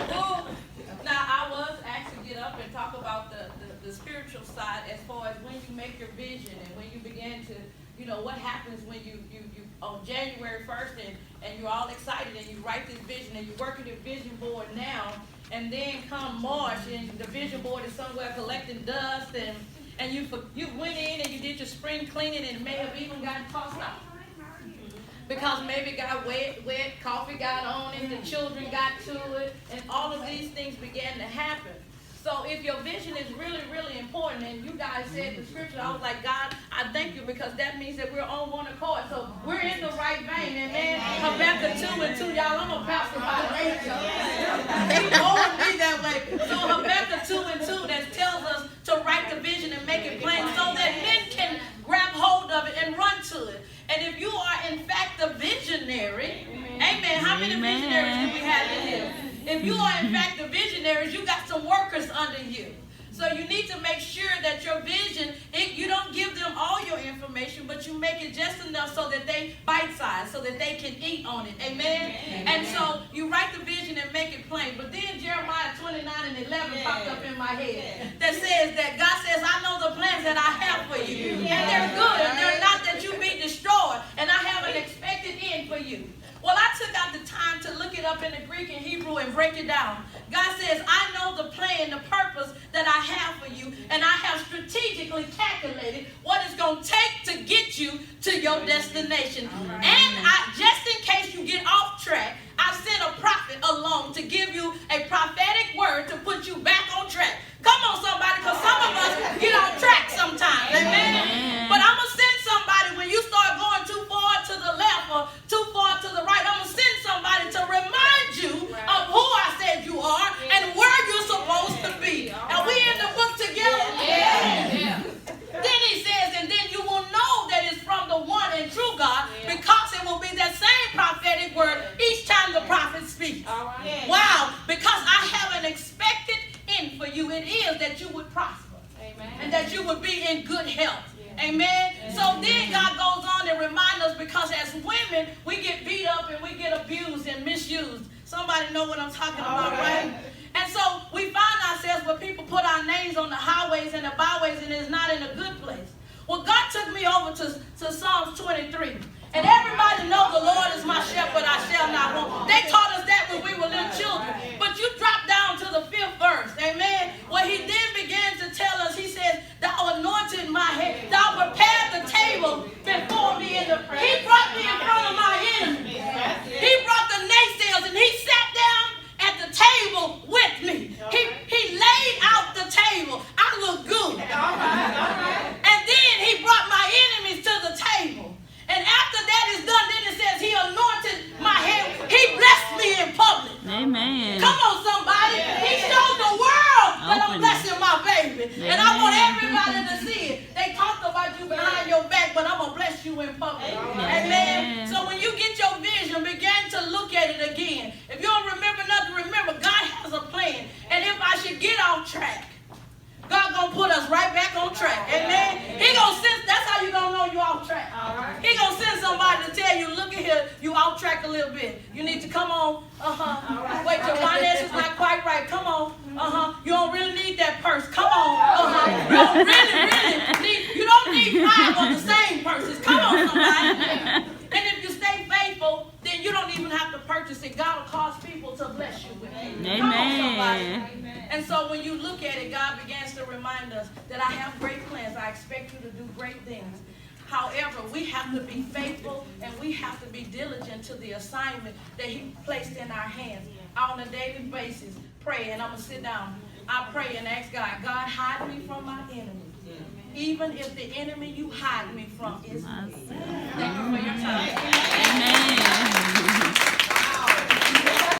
Well, now I was asked to get up and talk about the spiritual side as far as when you make your vision and when you begin to, what happens when you on January 1st and you're all excited and you write this vision and you're working your vision board now, and then come March and the vision board is somewhere collecting dust and you went in and you did your spring cleaning and it may have even gotten tossed out. Because maybe it got wet, coffee got on it, the children got to it, and all of these things began to happen. So if your vision is really, really important, and you guys said the scripture, I was like, God, I thank you because that means that we're on one accord. So we're in the right vein, amen. Habakkuk 2:2, y'all, I'm a pastor by nature. He molded me that way. So Habakkuk 2:2 that tells us to write the vision and make it plain so that men can grab hold of it and run to it. And if you are in fact a visionary, amen. How many visionaries do we have in here? If you are in fact a visionary, you got some workers under you. So you need to make sure that your vision, you don't give them all your information, but you make it just enough so that they bite-size, so that they can eat on it. Amen? And so you write the vision and make it plain. But then Jeremiah 29:11 popped up in my head that says that God says, I know the plans that I have for you. And they're good, and they're not that you be destroyed. And I have an expected end for you. Well, I took out the time to look it up in the Greek and Hebrew and break it down. God says, I know the plan, the purpose that I have for you, and I have strategically calculated what it's going to take to get you to your destination. And just in case you get off track, I sent a prophet along to give you a prophetic word to put you back on track. Come on, somebody, because some of us get off track sometimes. Amen? But I'm going to send somebody when you start going too far to the left or too far to the right. I'm going to send somebody to remind you of who I said you are and where you're supposed to be. Are we in the book together? Then he says, and then you will know that it's from the one and true God because it will be that same prophetic word each time the prophet speaks. Wow, because I have an expected end for you. It is that you would prosper. Amen. And that you would be in good health. Amen. So then God goes on and reminds us because as women, we get beat up and we get abused and misused. Somebody know what I'm talking about, right? And so we find ourselves where people put our names on the highways and the byways and it's not in a good place. Well, God took me over to Psalms 23. And everybody knows the Lord is my shepherd, I shall not want. They taught us that when we were little children. But you drop down to the 5th verse, amen, where he then began to tell us, he says, thou anointed my head, thou prepared the table before me in the He brought me in front of my enemies. He brought the naysayers and he sat down at the table with me. He laid out the table. I look good. And then he brought my enemies to the table. And after that is done, then it says he anointed my head. He blessed me in public. Amen. Come on, somebody. He showed the world that I'm blessing my baby. Amen. And I want everybody to see it. They talked about you behind your back, but I'm going to bless you in public. Amen. So when you get your vision, begin to look at it again. If you don't remember nothing, remember God has a plan. And if I should get off track, God gonna put us right back on track. Amen. He gonna send, that's how you gonna know you off track. He gonna send somebody to tell you, look at here, you off track a little bit. You need to come on. Wait, your finances not quite right. Come on. You don't really need that purse. Come on. You don't really need, you don't need 5 of the same purses. Come on, somebody. And if you stay faithful, then you don't even have to purchase it. God will cause people to bless you with it. Amen. Come on, somebody. And so when you look at it, God begins to remind us that I have great plans. I expect you to do great things. However, we have to be faithful and we have to be diligent to the assignment that he placed in our hands on a daily basis. Pray, and I'm going to sit down. I pray and ask God, God, hide me from my enemies. Even if the enemy you hide me from is me. Thank you for your time. Amen.